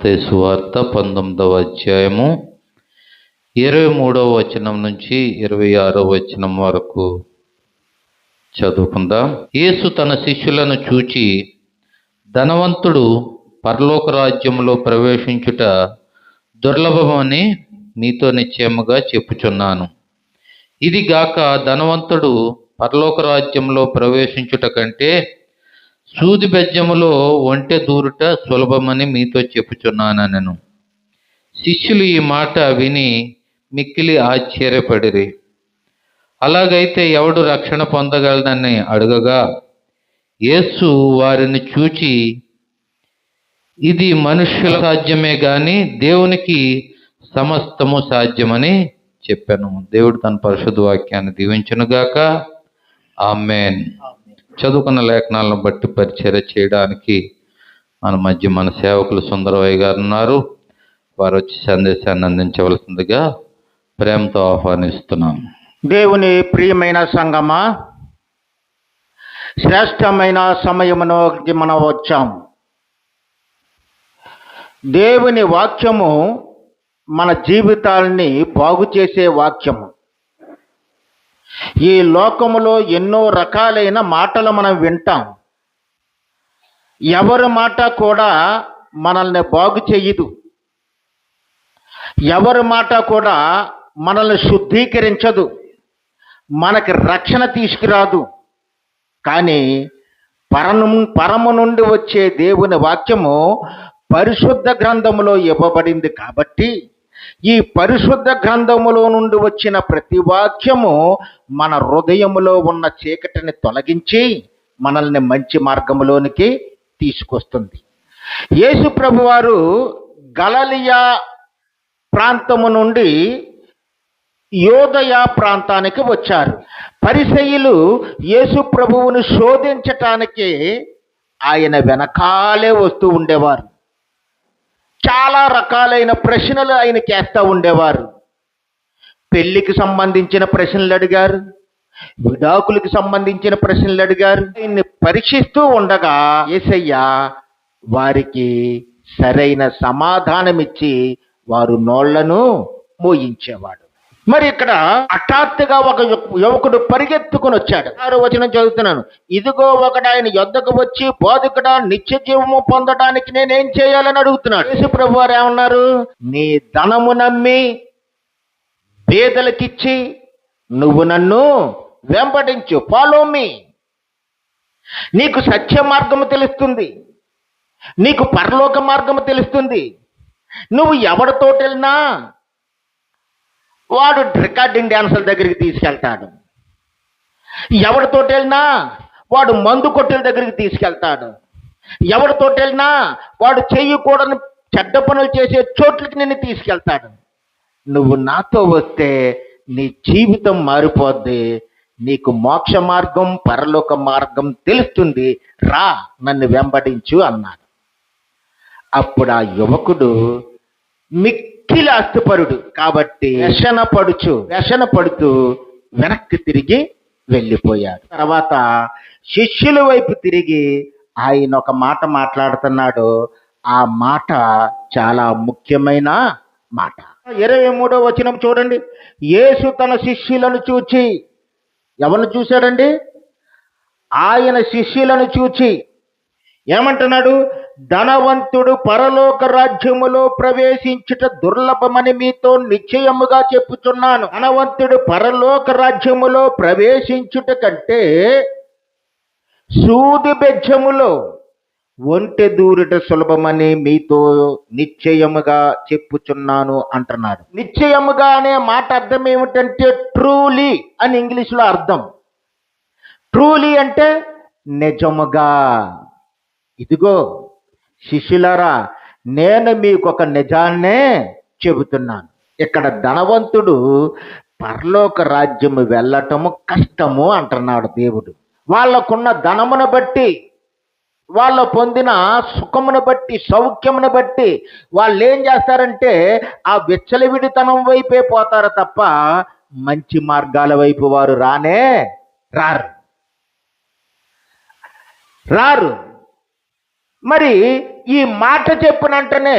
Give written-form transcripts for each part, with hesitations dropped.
మత్తయి సువార్త 19వ అధ్యాయము 23వ వచనం నుంచి 26వ వచనం వరకు చదువుకుందాం. యేసు తన శిష్యులను చూచి, ధనవంతుడు పరలోక రాజ్యములో ప్రవేశించుట దుర్లభమని మీతో నిశ్చయముగా చెప్పుచున్నాను. ఇది గాక ధనవంతుడు పరలోక రాజ్యంలో ప్రవేశించుట కంటే సూది బెజ్జములో ఒంటె దూరుట సులభమని మీతో చెప్పుచున్నానెను. శిష్యులు ఈ మాట విని మిక్కిలి ఆశ్చర్యపడిరి. అలాగైతే ఎవడు రక్షణ పొందగలడని అడగగా, యేసు వారిని చూచి, ఇది మనుష్యుల సాధ్యమే గాని దేవునికి సమస్తము సాధ్యమని చెప్పాను. దేవుడు తన పరిశుద్ధ వాక్యాన్ని దీవించునుగాక. ఆమేన్. చదువుకున్న లేఖనాలను బట్టి పరిచర్య చేయడానికి మన సేవకులు సుందరవయ్య గారు ఉన్నారు. వారు వచ్చి సందేశాన్ని అందించవలసిందిగా ప్రేమతో ఆహ్వానిస్తున్నాం. దేవుని ప్రియమైన సంగమా, శ్రేష్టమైన సమయమునకి మనం వచ్చాం. దేవుని వాక్యము మన జీవితాల్ని బాగు చేసే వాక్యము. ఈ లోకములో ఎన్నో రకాలైన మాటలు మనం వింటాం. ఎవరి మాట కూడా మనల్ని బాగు చేయదు. ఎవరి మాట కూడా మనల్ని శుద్ధీకరించదు, మనకి రక్షణ తీసుకురాదు. కానీ పరము నుండి వచ్చే దేవుని వాక్యము పరిశుద్ధ గ్రంథములో ఇవ్వబడింది. కాబట్టి ఈ పరిశుద్ధ గ్రంథములో నుండి వచ్చిన ప్రతి వాక్యము మన హృదయములో ఉన్న చీకటిని తొలగించి మనల్ని మంచి మార్గములోనికి తీసుకొస్తుంది. యేసు ప్రభువారు గలిలయ ప్రాంతము నుండి యోదయ ప్రాంతానికి వచ్చారు. పరిసయ్యులు యేసు ప్రభువును శోధించటానికి ఆయన వెనకాలే వస్తూ ఉండేవారు. చాలా రకాలైన ప్రశ్నలు ఆయనకి వేస్తూ ఉండేవారు. పెళ్లికి సంబంధించిన ప్రశ్నలు అడిగారు, విడాకులకు సంబంధించిన ప్రశ్నలు అడిగారు. ఆయన్ని పరీక్షిస్తూ ఉండగా యేసయ్య వారికి సరైన సమాధానం ఇచ్చి వారు నోళ్లను మోయించేవాడు. మరి ఇక్కడ హఠాత్తుగా ఒక యువకుడు పరిగెత్తుకుని వచ్చాడు. 6వ వచనం చదువుతున్నాను. ఇదిగో ఒకడు ఆయన యొద్దకు వచ్చి, బోధకుడా, నిత్య జీవము పొందడానికి నేనేం చేయాలని అడుగుతున్నాడు. యేసు ప్రభు వారు ఏమన్నారు? నీ ధనము నమ్మి పేదలకిచ్చి నువ్వు నన్ను వెంబడించు, ఫాలో మీ. నీకు సత్య మార్గము తెలుస్తుంది, నీకు పరలోక మార్గము తెలుస్తుంది. నువ్వు ఎవరితోటి వెళ్ళినా వాడు రికార్డింగ్ డ్యాన్సుల దగ్గరికి తీసుకెళ్తాడు. ఎవరితోటి వెళ్ళినా వాడు మందు కొట్టుల దగ్గరికి తీసుకెళ్తాడు. ఎవరితోటి వెళ్ళినా వాడు చేయకూడని చెడ్డ పనులు చేసే చోట్లకి నిన్ను తీసుకెళ్తాడు. నువ్వు నాతో వస్తే నీ జీవితం మారిపోద్ది, నీకు మోక్ష మార్గం పరలోక మార్గం తెలుస్తుంది, రా నన్ను వెంబడించు అన్నాడు. అప్పుడు ఆ యువకుడు మిక్కిలి ఆస్తిపరుడు కాబట్టి వ్యసన పడుతూ వెనక్కి తిరిగి వెళ్ళిపోయాడు. తర్వాత శిష్యుల వైపు తిరిగి ఆయన ఒక మాట మాట్లాడుతున్నాడు. ఆ మాట చాలా ముఖ్యమైన మాట. 23వ వచనం చూడండి. యేసు తన శిష్యులను చూచి, ఎవరిని చూశాడండి? ఆయన శిష్యులను చూచి ఏమంటున్నాడు? ధనవంతుడు పరలోక రాజ్యములో ప్రవేశించుట దుర్లభమని మీతో నిశ్చయముగా చెప్పుచున్నాను. ధనవంతుడు పరలోక రాజ్యములో ప్రవేశించుట కంటే సూది బెజ్జములో ఒంటె దూరుట సులభమని మీతో నిశ్చయముగా చెప్పుచున్నాను అంటున్నాడు. నిశ్చయముగా అనే మాట అర్థం ఏమిటంటే ట్రూలీ అని ఇంగ్లీష్లో అర్థం. ట్రూలీ అంటే నిజముగా. ఇదిగో శిష్యులారా, నేను మీకు ఒక నిజాన్నే చెబుతున్నాను. ఇక్కడ ధనవంతుడు పరలోక రాజ్యము వెళ్ళటము కష్టము అంటున్నాడు దేవుడు. వాళ్ళకున్న ధనమును బట్టి, వాళ్ళు పొందిన సుఖమును బట్టి, సౌఖ్యమును బట్టి వాళ్ళు ఏం చేస్తారంటే ఆ విచ్చలవిడితనం వైపే పోతారు తప్ప మంచి మార్గాల వైపు వారు రారు. మరి ఈ మాట చెప్పినంటనే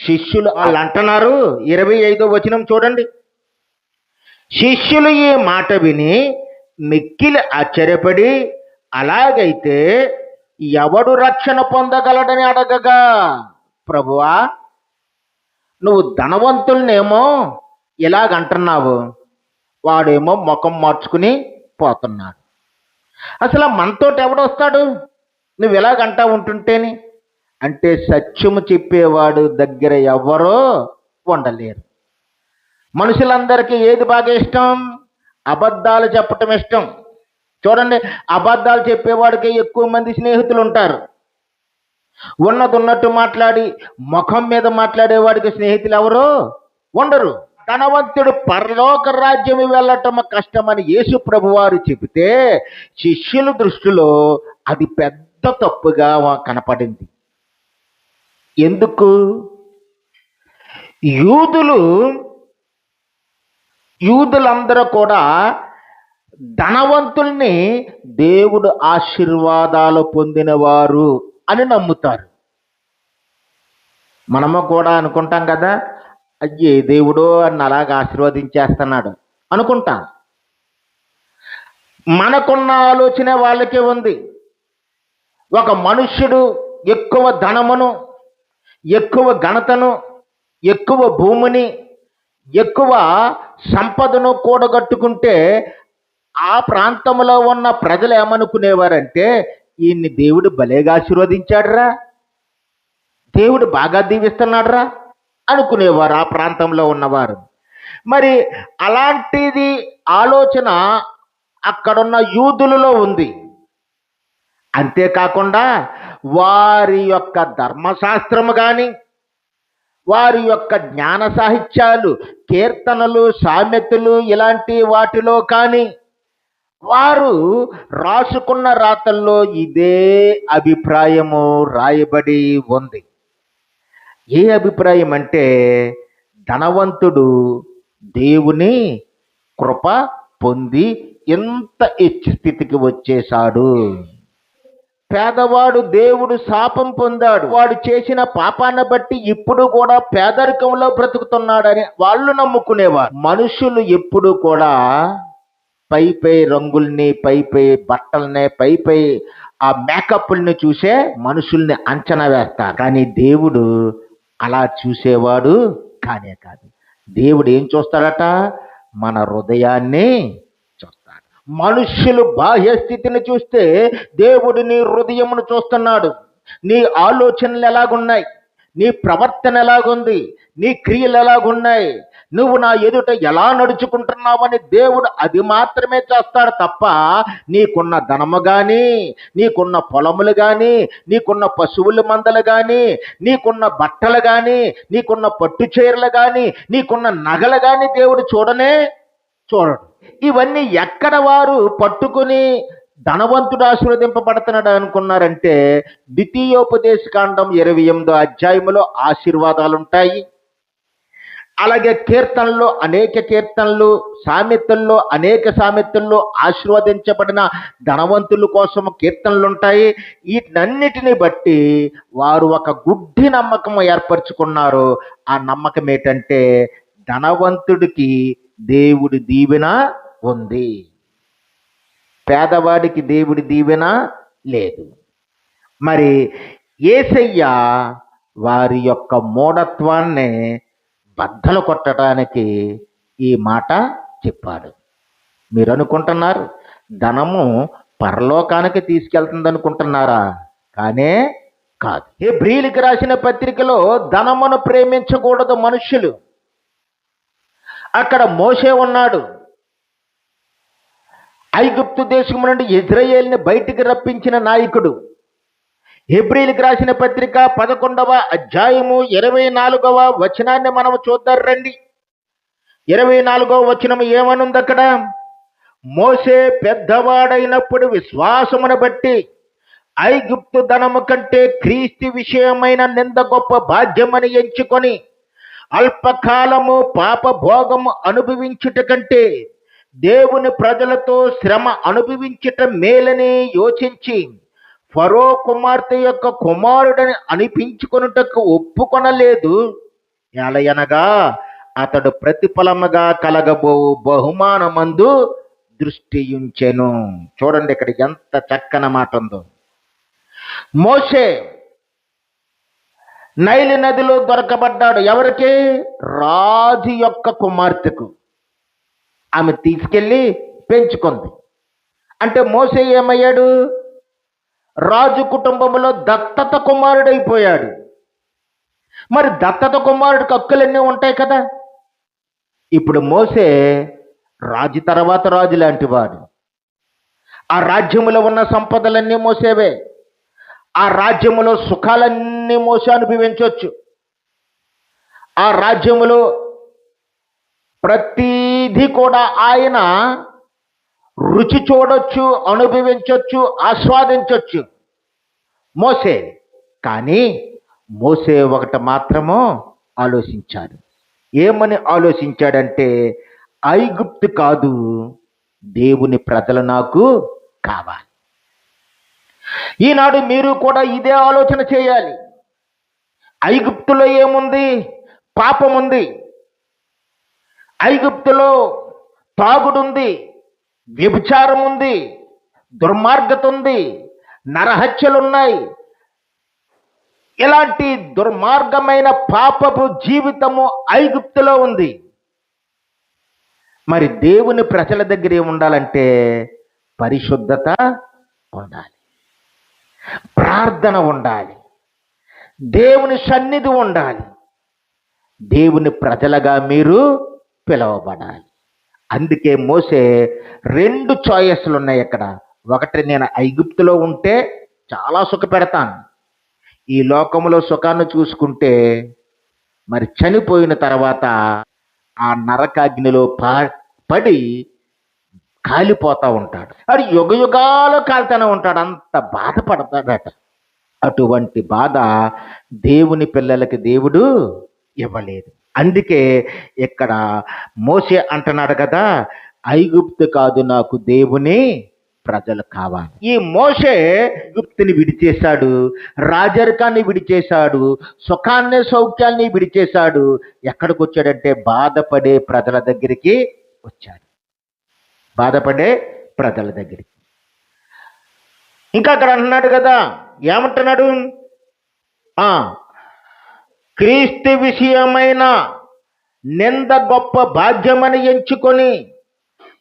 శిష్యులు వాళ్ళు అంటున్నారు, 25వ వచనం చూడండి. శిష్యులు ఈ మాట విని మిక్కిలి ఆశ్చర్యపడి, అలాగైతే ఎవడు రక్షణ పొందగలడని అడగగా, ప్రభువా, నువ్వు ధనవంతులనేమో ఇలాగంటున్నావు, వాడేమో ముఖం మార్చుకుని పోతున్నాడు. అసలు మనతోటి ఎవడొస్తాడు నువ్వు ఇలాగంటా ఉంటుంటేని? అంటే సత్యము చెప్పేవాడు దగ్గర ఎవరో ఉండలేరు. మనుషులందరికీ ఏది బాగా ఇష్టం? అబద్ధాలు చెప్పటం ఇష్టం. చూడండి, అబద్ధాలు చెప్పేవాడికి ఎక్కువ మంది స్నేహితులు ఉంటారు. ఉన్నది ఉన్నట్టు మాట్లాడి ముఖం మీద మాట్లాడేవాడికి స్నేహితులు ఎవరు ఉండరు. ధనవంతుడు పరలోక రాజ్యం వెళ్ళటం కష్టమని యేసు ప్రభువారు చెబితే శిష్యుల దృష్టిలో అది పెద్ద తప్పుగా కనపడింది. ఎందుకు? యూదులందరూ కూడా ధనవంతుల్ని దేవుడు ఆశీర్వాదాలు పొందినవారు అని నమ్ముతారు. మనము కూడా అనుకుంటాం కదా, అయ్యే దేవుడు అని అలాగ ఆశీర్వదించేస్తున్నాడు అనుకుంటాం. మనకున్న ఆలోచన వాళ్ళకే ఉంది. ఒక మనుష్యుడు ఎక్కువ ధనమును, ఎక్కువ ఘనతను, ఎక్కువ భూమిని, ఎక్కువ సంపదను కూడగట్టుకుంటే ఆ ప్రాంతంలో ఉన్న ప్రజలు ఏమనుకునేవారంటే, ఈయన్ని దేవుడు భలేగా ఆశీర్వదించాడురా, దేవుడు బాగా దీవిస్తున్నాడురా అనుకునేవారు ఆ ప్రాంతంలో ఉన్నవారు. మరి అలాంటిది ఆలోచన అక్కడున్న యూదులలో ఉంది. అంతేకాకుండా వారి యొక్క ధర్మశాస్త్రము కానీ, వారి యొక్క జ్ఞాన సాహిత్యాలు, కీర్తనలు, సామెతలు ఇలాంటి వాటిలో కానీ వారు రాసుకున్న రాతల్లో ఇదే అభిప్రాయము రాయబడి ఉంది. ఏ అభిప్రాయం అంటే, ధనవంతుడు దేవుని కృప పొంది ఎంత హెచ్చు స్థితికి వచ్చేశాడు, పేదవాడు దేవుడు శాపం పొందాడు, వాడు చేసిన పాపాన్ని బట్టి ఇప్పుడు కూడా పేదరికంలో బ్రతుకుతున్నాడని వాళ్ళు నమ్ముకునేవారు. మనుషులు ఎప్పుడు కూడా పై పై రంగుల్ని, పై పై బట్టల్ని, పై పై ఆ మేకప్ని చూసే మనుషుల్ని అంచనా వేస్తారు. కానీ దేవుడు అలా చూసేవాడు కానే కాదు. దేవుడు ఏం చూస్తాడట? మన హృదయాన్ని చూస్తాడు. మనుష్యులు బాహ్య స్థితిని చూస్తే దేవుడు నీ హృదయమును చూస్తున్నాడు. నీ ఆలోచనలు ఎలాగున్నాయి, నీ ప్రవర్తన ఎలాగుంది, నీ క్రియలు ఎలాగున్నాయి, నువ్వు నా ఎదుట ఎలా నడుచుకుంటున్నావని దేవుడు అది మాత్రమే చేస్తాడు తప్ప, నీకున్న ధనము కానీ, నీకున్న పొలములు కానీ, నీకున్న పశువుల మందలు కానీ, నీకున్న బట్టలు కానీ, నీకున్న పట్టు చీరలు కానీ, నీకున్న నగలు కానీ దేవుడు చూడడు. ఇవన్నీ ఎక్కడ వారు పట్టుకుని ధనవంతుడు ఆశీర్వదింపబడుతున్నాడు అనుకున్నారంటే, ద్వితీయోపదేశకాండం 28వ అధ్యాయములో ఆశీర్వాదాలు ఉంటాయి. అలాగే కీర్తనలో అనేక కీర్తనలు, సామెతల్లో అనేక సామెతల్లో ఆశీర్వదించబడిన ధనవంతుల కోసం కీర్తనలు ఉంటాయి. వీటన్నిటిని బట్టి వారు ఒక గుడ్డి నమ్మకం ఏర్పరచుకున్నారు. ఆ నమ్మకం ఏంటంటే, ధనవంతుడికి దేవుడి దీవెన ఉంది, పేదవాడికి దేవుడి దీవెన లేదు. మరి యేసయ్య వారి యొక్క మూఢత్వాన్ని బద్దలు కొట్టడానికి ఈ మాట చెప్పాడు. మీరు అనుకుంటున్నారు ధనము పరలోకానికి తీసుకెళ్తుంది అనుకుంటున్నారా? కానే కాదు. హెబ్రీయులకు రాసిన పత్రికలో ధనమును ప్రేమించకూడదు మనుష్యులు. అక్కడ మోషే ఉన్నాడు. ఐగుప్తు దేశం నుండి ఇజ్రాయేల్ని బయటికి రప్పించిన నాయకుడు. హెబ్రీయులకు రాసిన పత్రిక 11వ అధ్యాయము 24వ వచనాన్ని మనం చూద్దాం రండి. 24వ వచనం ఏమనుంది అక్కడ? మోషే పెద్దవాడైనప్పుడు విశ్వాసమును బట్టి ఐగుప్తు ధనము కంటే క్రీస్తు విషయమైన నింద గొప్ప భాగ్యమని ఎంచుకొని అల్పకాలము పాప భోగము అనుభవించుట కంటే దేవుని ప్రజలతో శ్రమ అనుభవించుట మేలని యోచించి ఫరో కుమార్తె యొక్క కుమారుడని అనిపించుకొనుటకు ఒప్పుకొనలేదు. ఎలయనగా అతడు ప్రతిఫలముగా కలగబోవు బహుమానమందు దృష్టియుంచెను. చూడండి ఇక్కడ ఎంత చక్కని మాట ఉందో. మోషే నైలు నదిలో దొరకబడ్డాడు. ఎవరికి? రాజు యొక్క కుమార్తెకు. ఆమె తీసుకెళ్ళి పెంచుకుంది. అంటే మోషే ఏమయ్యాడు? రాజు కుటుంబంలో దత్తత కుమారుడైపోయాడు. మరి దత్తత కుమారుడికి హక్కులన్నీ ఉంటాయి కదా. ఇప్పుడు మోషే రాజు తర్వాత రాజు లాంటి వాడు. ఆ రాజ్యములో ఉన్న సంపదలన్నీ మోసేవే. ఆ రాజ్యములో సుఖాలన్నీ మోసే అనుభవించవచ్చు. ఆ రాజ్యములో ప్రతిదీ కూడా ఆయన రుచి చూడొచ్చు, అనుభవించవచ్చు, ఆస్వాదించవచ్చు మోసే. కానీ మోసే ఒకటి మాత్రము ఆలోచించాడు. ఏమని ఆలోచించాడంటే, ఐగుప్తు కాదు, దేవుని ప్రజలు నాకు కావాలి. ఈనాడు మీరు కూడా ఇదే ఆలోచన చేయాలి. ఐగుప్తులో ఏముంది? పాపం ఉంది. ఐగుప్తులో తాగుడుంది, వ్యభిచారం ఉంది, దుర్మార్గత ఉంది, నరహత్యలున్నాయి. ఇలాంటి దుర్మార్గమైన పాపపు జీవితము ఐగుప్తులో ఉంది. మరి దేవుని ప్రజల దగ్గర ఏముండాలంటే పరిశుద్ధత ఉండాలి, ప్రార్థన ఉండాలి, దేవుని సన్నిధి ఉండాలి, దేవుని ప్రజలుగా మీరు పిలువబడాలి. అందుకే మోసే 2 చాయిస్లు ఉన్నాయి ఇక్కడ. ఒకటి, నేను ఐగుప్తులో ఉంటే చాలా సుఖపెడతాను, ఈ లోకంలో సుఖాన్ని చూసుకుంటే మరి చనిపోయిన తర్వాత ఆ నరకాగ్నిలో పడి కాలిపోతా ఉంటాడు. అది యుగయుగాలు కాలుతూనే ఉంటాడు, అంత బాధపడతాడట. అటువంటి బాధ దేవుని పిల్లలకి దేవుడు ఇవ్వలేదు. అందుకే ఇక్కడ మోసే అంటున్నాడు కదా, ఐగుప్తు కాదు, నాకు దేవుని ప్రజలు కావాలి. ఈ మోసే ఐగుప్తుని విడిచేశాడు, రాజరికాన్ని విడిచేశాడు, సుఖాన్ని సౌఖ్యాన్ని విడిచేశాడు. ఎక్కడికి వచ్చాడంటే బాధపడే ప్రజల దగ్గరికి వచ్చాడు. బాధపడే ప్రజల దగ్గరికి. ఇంకా అక్కడ అంటున్నాడు కదా, ఏమంటున్నాడు? క్రీస్తు విషయమైన నింద గొప్ప భాగ్యమని ఎంచుకొని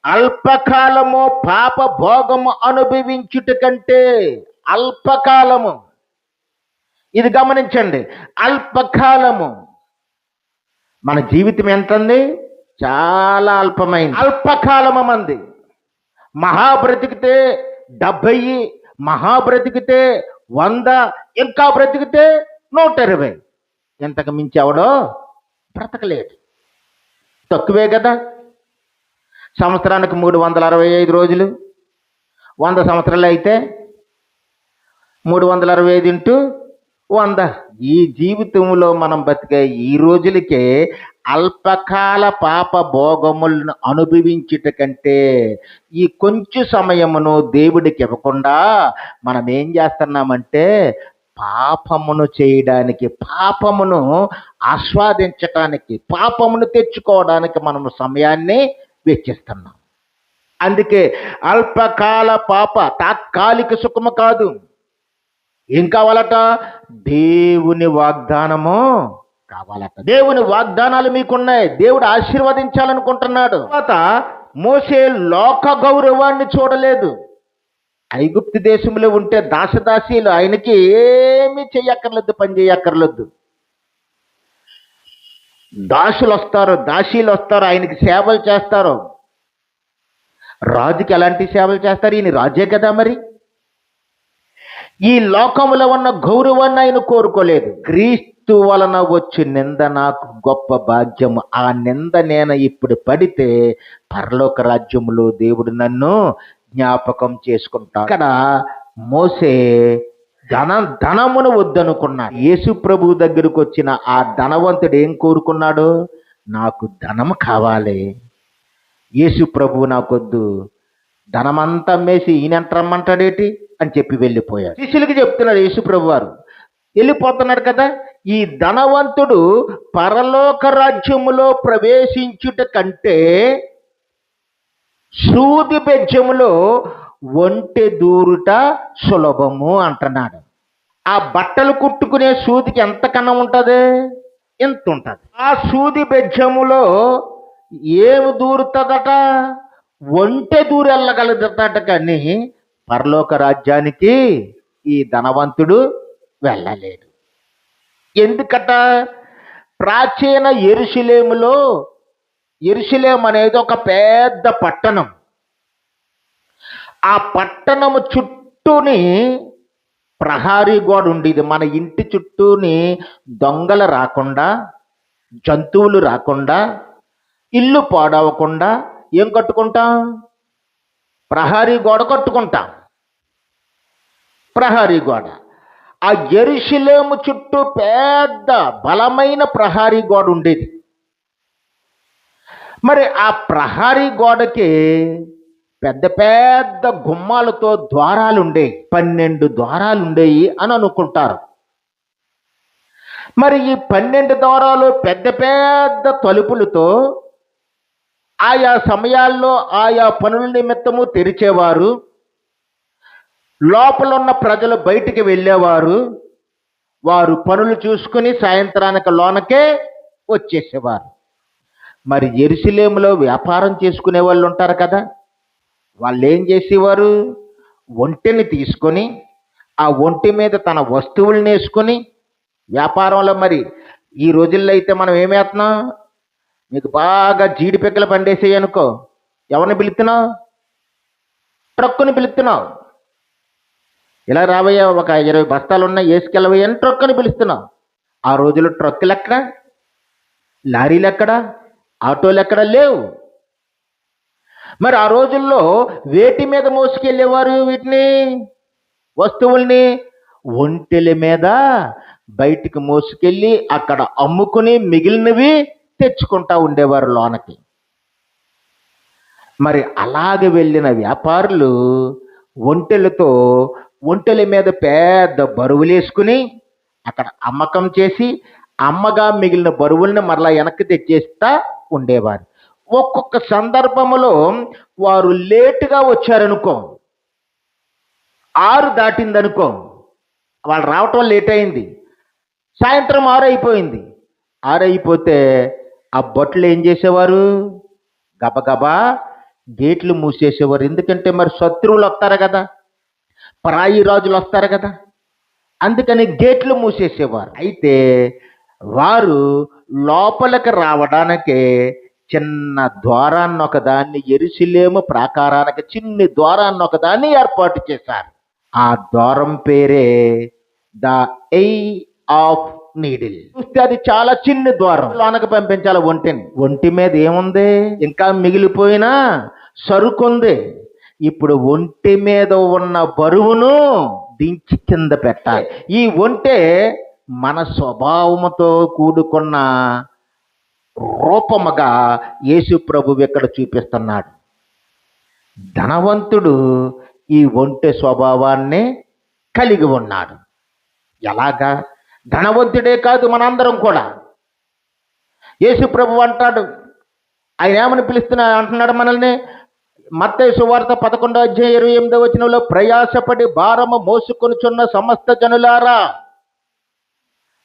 అల్పకాలము పాప భోగము అనుభవించుట కంటే, అల్పకాలము, ఇది గమనించండి, అల్పకాలము. మన జీవితం ఎంతంది? చాలా అల్పమైంది. అల్పకాలము మంది. మహా బ్రతికితే 70, మహా బ్రతికితే 100, ఇంకా బ్రతికితే 120. ఎంతకు మించి ఎవడో బ్రతకలేడు. తక్కువే కదా. సంవత్సరానికి 365 రోజులు, 100 సంవత్సరాలు అయితే 365 ఇంటూ 100. ఈ జీవితంలో మనం బతికే ఈ రోజులకే అల్పకాల పాప భోగములను అనుభవించుట కంటే ఈ కొంచెం సమయమును దేవుడికి ఇవ్వకుండా మనం ఏం చేస్తున్నామంటే పాపమును చేయడానికి, పాపమును ఆస్వాదించటానికి, పాపమును తెచ్చుకోవడానికి మనము సమయాన్ని వెచ్చిస్తున్నాం. అందుకే అల్పకాల పాప తాత్కాలిక సుఖము కాదు. ఏం కావాలట? దేవుని వాగ్దానము కావాలట. దేవుని వాగ్దానాలు మీకున్నాయి, దేవుడు ఆశీర్వదించాలనుకుంటున్నాడు. తర్వాత మోసే లోక గౌరవాన్ని చూడలేదు. ఐగుప్తు దేశంలో ఉంటే దాసదాసీలు ఆయనకి ఏమీ చెయ్యక్కర్లేదు, పని చేయక్కర్లేదు. దాసులు వస్తారు, దాసీలు వస్తారు, ఆయనకి సేవలు చేస్తారు. రాజుకి ఎలాంటి సేవలు చేస్తారు? ఈయన రాజే కదా. మరి ఈ లోకములో ఉన్న గౌరవాన్ని ఆయన కోరుకోలేదు. క్రీస్తు వలన వచ్చి నింద నాకు గొప్ప భాగ్యము. ఆ నింద నేను ఇప్పుడు పడితే పరలోక రాజ్యములో దేవుడు నన్ను జ్ఞాపకం చేసుకుంటాడు. ఇక్కడ మోసే ధనమును వద్దనుకున్నాడు. యేసు ప్రభు దగ్గరకు వచ్చిన ఆ ధనవంతుడు ఏం కోరుకున్నాడు? నాకు ధనము కావాలి. యేసు ప్రభు నాకొద్దు, ధనమంతా అమ్మేసి ఈయన ఎంత రమ్మంటాడేటి? అని చెప్పి వెళ్ళిపోయాడు. శిష్యులకి చెప్తున్నాడు యేసుప్రభు వారు, వెళ్ళిపోతున్నాడు కదా, ఈ ధనవంతుడు పరలోక రాజ్యములో ప్రవేశించుట కంటే సూది బెజ్జములో ఒంటె దూరుట సులభము అంటున్నాడు. ఆ బట్టలు కుట్టుకునే సూదికి ఎంత కన్నం ఉంటుంది? ఎంత ఉంటుంది. ఆ సూది బెజ్జములో ఏమి దూరుతుందట? ఒంటె దూరు వెళ్ళగలుగుతాడట. కానీ పరలోక రాజ్యానికి ఈ ధనవంతుడు వెళ్ళలేడు. ఎందుకట? ప్రాచీన యెరూషలేములో, యెరూషలేము అనేది ఒక పెద్ద పట్టణం. ఆ పట్టణము చుట్టూని ప్రహారీ గోడ ఉండేది. మన ఇంటి చుట్టూని దొంగలు రాకుండా, జంతువులు రాకుండా, ఇల్లు పాడవకుండా ఏం కట్టుకుంటాం? ప్రహారీ గోడ కట్టుకుంటాం. ప్రహారీ గోడ. ఆ యెరూషలేము చుట్టూ పెద్ద బలమైన ప్రహారీ గోడ ఉండేది. మరి ఆ ప్రహారీ గోడకి పెద్ద పెద్ద గుమ్మాలతో ద్వారాలు ఉండేవి. 12 ద్వారాలు ఉండేవి అని అనుకుంటారు. మరి ఈ 12 ద్వారాలు పెద్ద పెద్ద తలుపులతో ఆయా సమయాల్లో ఆయా పనుల నిమిత్తము తెరిచేవారు. లోపల ఉన్న ప్రజలు బయటికి వెళ్ళేవారు. వారు పనులు చూసుకుని సాయంత్రానికి లోనకే వచ్చేసేవారు. మరి యెరూషలేములో వ్యాపారం చేసుకునే వాళ్ళు ఉంటారు కదా, వాళ్ళు ఏం చేసేవారు? ఒంటెని తీసుకొని ఆ ఒంటె మీద తన వస్తువులను వేసుకొని వ్యాపారంలో, మరి ఈ రోజుల్లో అయితే మనం ఏమేస్తున్నాం? మీకు బాగా జీడిపిక్కలు పండేసేయి అనుకో, ఎవరిని పిలుస్తున్నావు? ట్రక్కుని పిలుస్తున్నావు. ఇలా రాబోయే ఒక 20 బస్తాలు ఉన్నాయి, వేసుకెళ్ళబోయే అని ట్రక్కుని పిలుస్తున్నావు. ఆ రోజుల్లో ట్రక్కులు ఎక్కడ? లారీలు ఎక్కడ? ఆటోలు ఎక్కడ? లేవు. మరి ఆ రోజుల్లో వేటి మీద మోసుకెళ్ళేవారు వీటిని, వస్తువుల్ని? ఒంటెల మీద బయటికి మోసుకెళ్ళి అక్కడ అమ్ముకుని మిగిలినవి తెచ్చుకుంటా ఉండేవారు లోనకి. మరి అలాగే వెళ్ళిన వ్యాపారులు ఒంటెల మీద పెద్ద బరువులు వేసుకుని అక్కడ అమ్మకం చేసి అమ్మగా మిగిలిన బరువుల్ని మరలా వెనక్కి తెచ్చేస్తా ఉండేవారు. ఒక్కొక్క సందర్భంలో వారు లేటుగా వచ్చారనుకో, 6 దాటిందనుకో, వాళ్ళు రావటం లేట్ అయింది, సాయంత్రం 6 అయిపోయింది. 6 అయిపోతే ఆ బొట్లు ఏం చేసేవారు? గబగబా గేట్లు మూసేసేవారు. ఎందుకంటే మరి శత్రువులు వస్తారు కదా, పరాయి రాజులు వస్తారు కదా, అందుకని గేట్లు మూసేసేవారు. అయితే వారు లోపలికి రావడానికే చిన్న ద్వారాన్ని ఒకదాన్ని, యెరూషలేము ప్రాకారానికి చిన్ని ద్వారాన్ని ఒకదాన్ని ఏర్పాటు చేశారు. ఆ ద్వారం పేరే ద ఐ ఆఫ్ నీడిల్. చూస్తే అది చాలా చిన్న ద్వారం. లోనకి పంపించాలి ఒంటిని. ఒంటి మీద ఏముంది? ఇంకా మిగిలిపోయిన సరుకుంది. ఇప్పుడు ఒంటి మీద ఉన్న బరువును దించి కింద పెట్టాలి. ఈ ఒంటె మన స్వభావముతో కూడుకున్న రూపముగా యేసు ప్రభువు ఇక్కడ చూపిస్తున్నాడు. ధనవంతుడు ఈ ఒంటె స్వభావాన్ని కలిగి ఉన్నాడు. ఎలాగా? ధనవంతుడే కాదు, మనందరం కూడా. యేసు ప్రభువు అంటాడు, ఆయన ఏమని అంటున్నాడు మనల్ని? మత్తయి సువార్త 11:28 ప్రయాసపడి భారము మోసుకొనుచున్న సమస్త జనులారా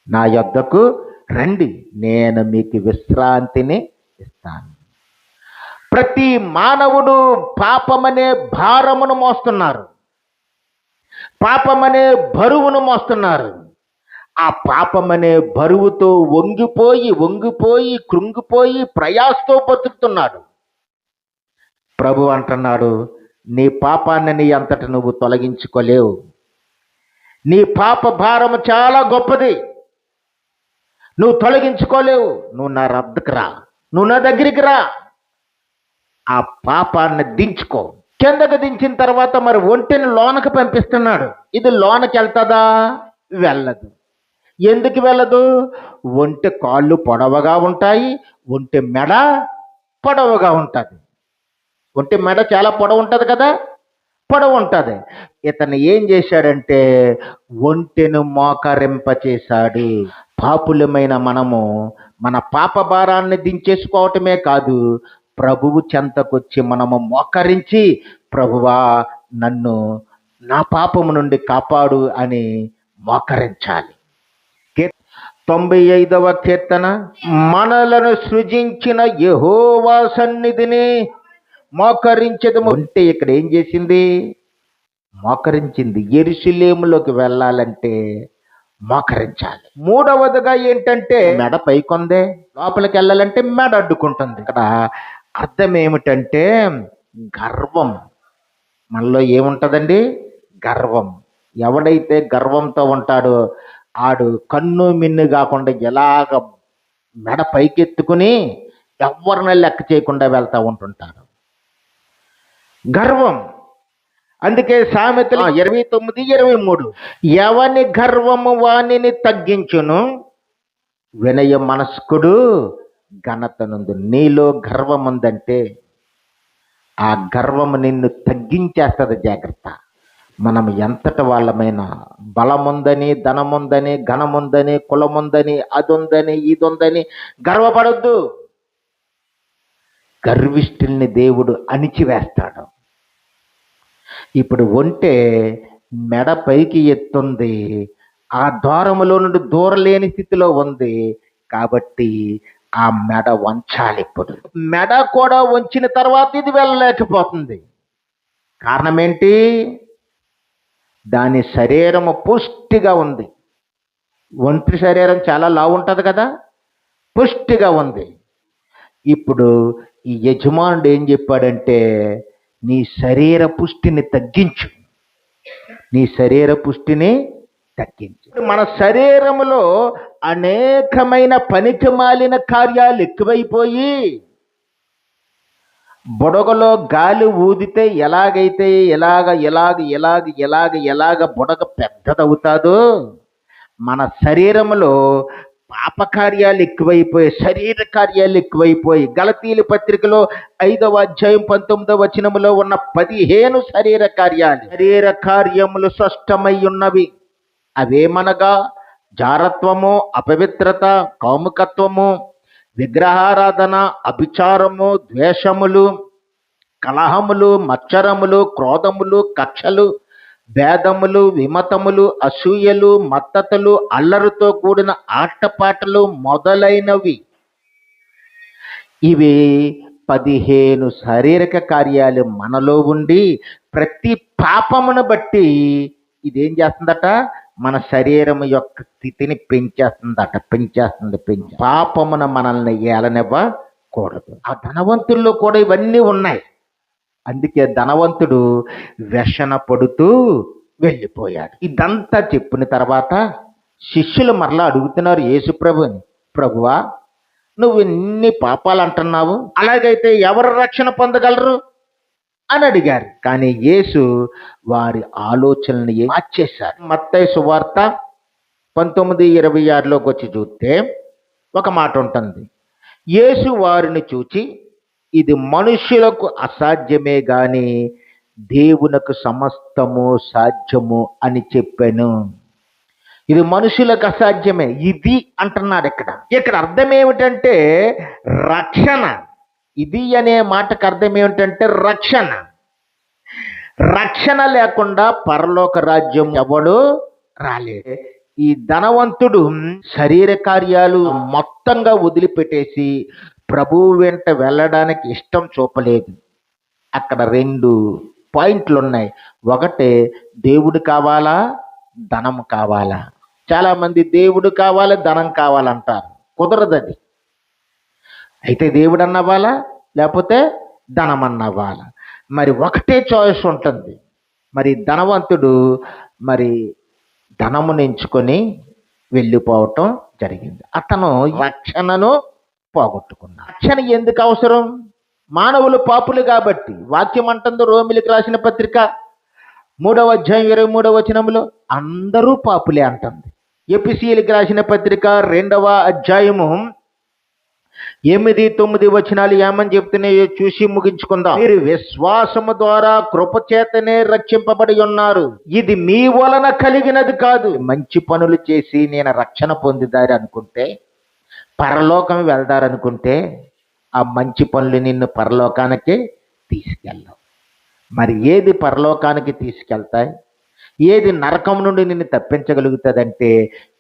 నా యొద్దకు రండి, నేను మీకు విశ్రాంతిని ఇస్తాను. ప్రతి మానవుడు పాపమనే భారమును మోస్తున్నారు, పాపమనే బరువును మోస్తున్నారు. ఆ పాపమనే బరువుతో వంగిపోయి కృంగిపోయి ప్రయాసతో బతుకుతున్నాడు. ప్రభు అంటున్నాడు, నీ పాపాన్ని నీ అంతట నువ్వు తొలగించుకోలేవు. నీ పాప భారము చాలా గొప్పది, నువ్వు తొలగించుకోలేవు. నువ్వు నా వద్దకు రా, నువ్వు నా దగ్గరికి రా, ఆ పాపాన్ని దించుకో. కిందకు దించిన తర్వాత మరి ఒంటెని లోనకి పంపిస్తున్నాడు. ఇది లోనకి వెళ్తుందా? వెళ్ళదు. ఎందుకు వెళ్ళదు? ఒంటె కాళ్ళు పొడవగా ఉంటాయి, ఒంటె మెడ పొడవుగా ఉంటుంది. ఒంటె మెడ చాలా పొడవు ఉంటుంది కదా, పొడవు ఉంటుంది. ఇతను ఏం చేశాడంటే ఒంటెను మోకరింపచేశాడు. పాపులమైన మనము మన పాప భారాన్ని దించేసుకోవటమే కాదు, ప్రభువు చెంతకొచ్చి మనము మోకరించి, ప్రభువా నన్ను నా పాపము నుండి కాపాడు అని మోకరించాలి. 95వ కీర్తన, మనలను సృజించిన యెహోవా సన్నిధిని మోకరించదము. అంటే ఇక్కడ ఏం చేసింది? మోకరించింది. యెరూషలేములోకి వెళ్ళాలంటే మోకరించాలి. మూడవదిగా ఏంటంటే మెడ పైకొందే, లోపలికి వెళ్ళాలంటే మెడ అడ్డుకుంటుంది. ఇక్కడ అర్థం ఏమిటంటే గర్వం. మనలో ఏముంటుందండి? గర్వం. ఎవడైతే గర్వంతో ఉంటాడో ఆడు కన్ను మిన్ను కాకుండా ఎలాగ మెడ పైకెత్తుకుని ఎవరిని లెక్క చేయకుండా వెళ్తూ ఉంటుంటారు. గర్వం. అందుకే సామెతలు 29:23, ఎవని గర్వము వానిని తగ్గించును, వినయ మనస్కుడు ఘనతనుందు. నీలో గర్వం ఉందంటే ఆ గర్వము నిన్ను తగ్గించేస్తుంది. జాగ్రత్త. మనం ఎంతటి వాళ్ళమైనా బలముందని, ధనముందని, ఘనముందని, కులముందని, అదుందని, ఇదుందని గర్వపడొద్దు. గర్విష్ఠుల్ని దేవుడు అణిచివేస్తాడు. ఇప్పుడు ఒంటె మెడ పైకి ఎత్తుంది, ఆ ద్వారములో నుండి దూరలేని స్థితిలో ఉంది. కాబట్టి ఆ మెడ వంచాలి. ఇప్పుడు మెడ కూడా వంచిన తర్వాత ఇది వెళ్ళలేకపోతుంది. కారణం ఏంటి? దాని శరీరము పుష్టిగా ఉంది. ఒంటి శరీరం చాలా లావు ఉంటుంది కదా, పుష్టిగా ఉంది. ఇప్పుడు ఈ యజమానుడు ఏం చెప్పాడంటే, నీ శరీర పుష్టిని తగ్గించు, నీ శరీర పుష్టిని తగ్గించు. మన శరీరములో అనేకమైన పనికి మాలిన కార్యాలు ఎక్కువైపోయి, బుడగలో గాలి ఊదితే ఎలాగైతే ఎలాగ బుడగ పెద్దదవుతాదో, మన శరీరములో పాపకార్యాలు ఎక్కువైపోయి, శరీర కార్యాలు ఎక్కువైపోయి, గలతీయుల పత్రికలో 5వ అధ్యాయం 19వ వచనములో ఉన్న 15 శరీర కార్యములు స్పష్టమై ఉన్నవి. అవేమనగా జారత్వము, అపవిత్రత, కాముకత్వము, విగ్రహారాధన, అభిచారము, ద్వేషములు, కలహములు, మత్సరములు, క్రోధములు, కక్షలు, భేదములు, విమతములు, అసూయలు, మత్తతలు, అల్లరితో కూడిన ఆటపాటలు మొదలైనవి. ఇవి 15 శారీరక కార్యాలు మనలో ఉండి ప్రతి పాపమును బట్టి ఇదేం చేస్తుందట? మన శరీరం యొక్క స్థితిని పెంచేస్తుంది. పాపమున మనల్ని ఏలనివ్వకూడదు. ఆ ధనవంతుల్లో కూడా ఇవన్నీ ఉన్నాయి. అందుకే ధనవంతుడు వ్యసన పడుతూ వెళ్ళిపోయాడు. ఇదంతా చెప్పిన తర్వాత శిష్యులు మరలా అడుగుతున్నారు యేసుప్రభుని, ప్రభువా నువ్వు ఇన్ని పాపాలు అంటున్నావు, అలాగైతే ఎవరు రక్షణ పొందగలరు అని అడిగారు. కానీ యేసు వారి ఆలోచనని మార్చేశారు. మత్తయి సువార్త 19:26లోకి వచ్చి చూస్తే ఒక మాట ఉంటుంది. యేసు వారిని చూచి, ఇది మనుష్యులకు అసాధ్యమే గాని దేవునికి సమస్తము సాధ్యము అని చెప్పాను. ఇది మనుషులకు అసాధ్యమే, ఇది అంటున్నాడు. ఇక్కడ అర్థం ఏమిటంటే రక్షణ. ఇది అనే మాటకు అర్థం ఏమిటంటే రక్షణ లేకుండా పరలోక రాజ్యం ఎవడు రాలేడు. ఈ ధనవంతుడు శరీర కార్యాలు మొత్తంగా వదిలిపెట్టేసి ప్రభువు వెంట వెళ్ళడానికి ఇష్టం చూపలేదు. అక్కడ 2 పాయింట్లు ఉన్నాయి. ఒకటే, దేవుడు కావాలా, ధనం కావాలా. చాలామంది దేవుడు కావాలి, ధనం కావాలంటారు. కుదరదు అది. అయితే దేవుడు అన్నవాలా, లేకపోతే ధనం అన్నవాలా. మరి ఒకటే చాయిస్ ఉంటుంది. మరి ధనవంతుడు మరి ధనమును ఎంచుకొని వెళ్ళిపోవటం జరిగింది. అతను రక్షణను పోగొట్టుకున్నాడు. రక్షణ ఎందుకు అవసరం? మానవులు పాపులు కాబట్టి. వాక్యం అంటుంది రోమిలికి రాసిన పత్రిక 3వ అధ్యాయం 23వ వచనంలో అందరూ పాపులే అంటుంది. ఎఫెసీయులకు రాసిన పత్రిక 2వ అధ్యాయము 8-9 వచనాలు ఏమని చెప్తున్నాయో చూసి ముగించుకుందాం. మీరు విశ్వాసము ద్వారా కృపచేతనే రక్షింపబడి ఉన్నారు. ఇది మీ వలన కలిగినది కాదు. మంచి పనులు చేసి నేను రక్షణ పొందుదారు అనుకుంటే, పరలోకం వెళ్దారనుకుంటే, ఆ మంచి పనులు నిన్ను పరలోకానికి తీసుకెళ్ళవు. మరి ఏది పరలోకానికి తీసుకెళ్తాయి, ఏది నరకం నుండి నిన్ను తప్పించగలుగుతుందంటే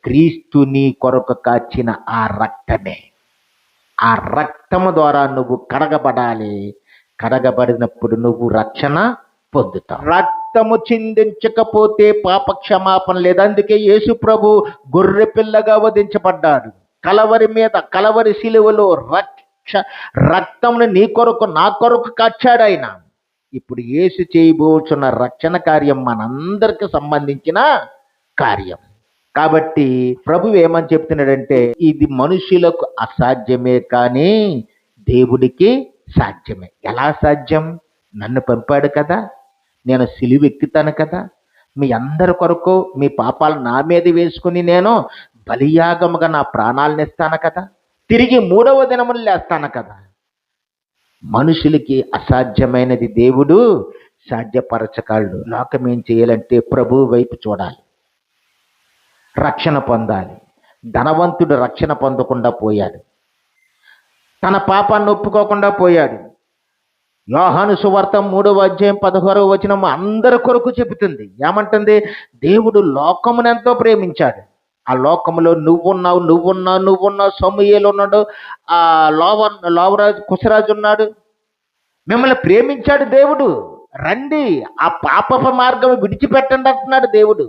క్రీస్తు నీ కొరకు కాచిన ఆ రక్తమే. ఆ రక్తము ద్వారా నువ్వు కడగబడాలి. కడగబడినప్పుడు నువ్వు రక్షణ పొందుతావు. రక్తము చిందించకపోతే పాప క్షమాపణ లేదు. అందుకే యేసు ప్రభు గొర్రె పిల్లగా వధించబడ్డాడు. కలవరి శిలువలో రక్తమును నీ కొరకు నా కొరకు కాచాడు ఆయన. ఇప్పుడు యేసు చేయబోచున్న రక్షణ కార్యం మనందరికి సంబంధించిన కార్యం. కాబట్టి ప్రభు ఏమని చెప్తున్నాడంటే, ఇది మనుషులకు అసాధ్యమే కానీ దేవుడికి సాధ్యమే. ఎలా సాధ్యం? నన్ను పంపాడు కదా, నేను సిలువెక్కుతాను కదా, మీ అందరి కొరకు మీ పాపాలు నా మీద వేసుకుని నేను బలియాగముగా నా ప్రాణాలను ఇస్తాను కదా, తిరిగి 3వ దినమున లేస్తాను కదా. మనుషులకి అసాధ్యమైనది దేవుడు సాధ్యపరచగలడు. లోకం ఏం చేయాలంటే ప్రభు వైపు చూడాలి, రక్షణ పొందాలి. ధనవంతుడు రక్షణ పొందకుండా పోయాడు, తన పాపాన్ని ఒప్పుకోకుండా పోయాడు. యోహాను సువార్త 3వ అధ్యాయం 16వ వచనం అందరి కొరకు చెబుతుంది. ఏమంటుంది? దేవుడు లోకమును ఎంతో ప్రేమించాడు. ఆ లోకములో నువ్వున్నావు, సమూయేలు ఉన్నాడు, ఆ లోవరాజు కుశరాజు ఉన్నాడు. మిమ్మల్ని ప్రేమించాడు దేవుడు. రండి, ఆ పాపపు మార్గం విడిచిపెట్టండి అంటున్నాడు దేవుడు.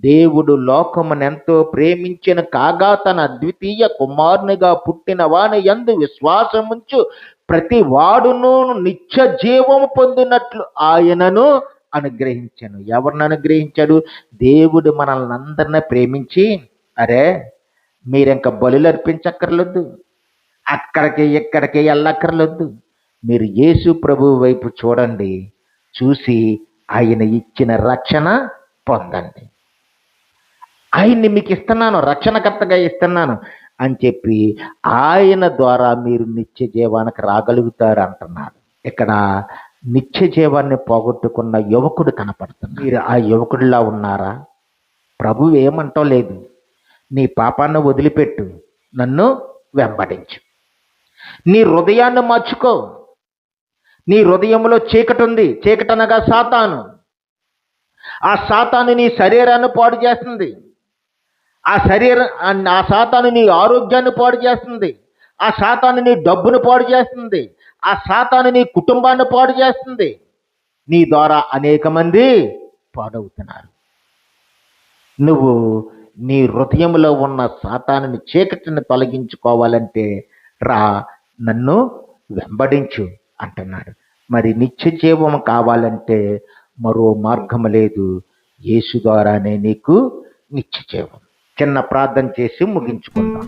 దేవుడు లోకమునెంతో ప్రేమించిన కాగా తన అద్వితీయ కుమారునిగా పుట్టిన వాని యందు విశ్వాసముంచు ప్రతి వాడును నిత్య జీవము పొందినట్లు ఆయనను అనుగ్రహించాను. ఎవరిని అనుగ్రహించాడు? దేవుడు మనల్ని అందరినీ ప్రేమించి, అరే మీరింక బలులు అర్పించక్కర్లేదు, అక్కడికి ఇక్కడికి వెళ్ళక్కర్లేదు, మీరు యేసు ప్రభు వైపు చూడండి, చూసి ఆయన ఇచ్చిన రక్షణ పొందండి. ఆయన్ని మీకు ఇస్తున్నాను, రక్షణకర్తగా ఇస్తున్నాను అని చెప్పి ఆయన ద్వారా మీరు నిత్య జీవానికి రాగలుగుతారు అంటున్నాడు. ఇక్కడ నిత్య జీవాన్ని పోగొట్టుకున్న యువకుడు కనపడుతున్నాడు. మీరు ఆ యువకుడిలా ఉన్నారా? ప్రభు ఏమంటో లేదు, నీ పాపాన్ని వదిలిపెట్టు, నన్ను వెంబడించు. నీ హృదయాన్ని మార్చుకో. నీ హృదయంలో చీకటి ఉంది. చీకటి అనగా సాతాను. ఆ సాతాను నీ శరీరాన్ని పాడు చేస్తుంది. ఆ సాతాను నీ ఆరోగ్యాన్ని పాడు చేస్తుంది. ఆ సాతాను నీ డబ్బును పాడు చేస్తుంది. ఆ సాతాను నీ కుటుంబాన్ని పాడు చేస్తుంది. నీ ద్వారా అనేక మంది పాడవుతున్నారు. నువ్వు నీ హృదయంలో ఉన్న సాతానుని చీకటిని తొలగించుకోవాలంటే రా, నన్ను వెంబడించు అంటున్నాడు. మరి నిత్య జీవం కావాలంటే మరో మార్గం లేదు, యేసు ద్వారానే నీకు నిత్య జీవం. చిన్న ప్రార్థన చేసి ముగించుకుందాం.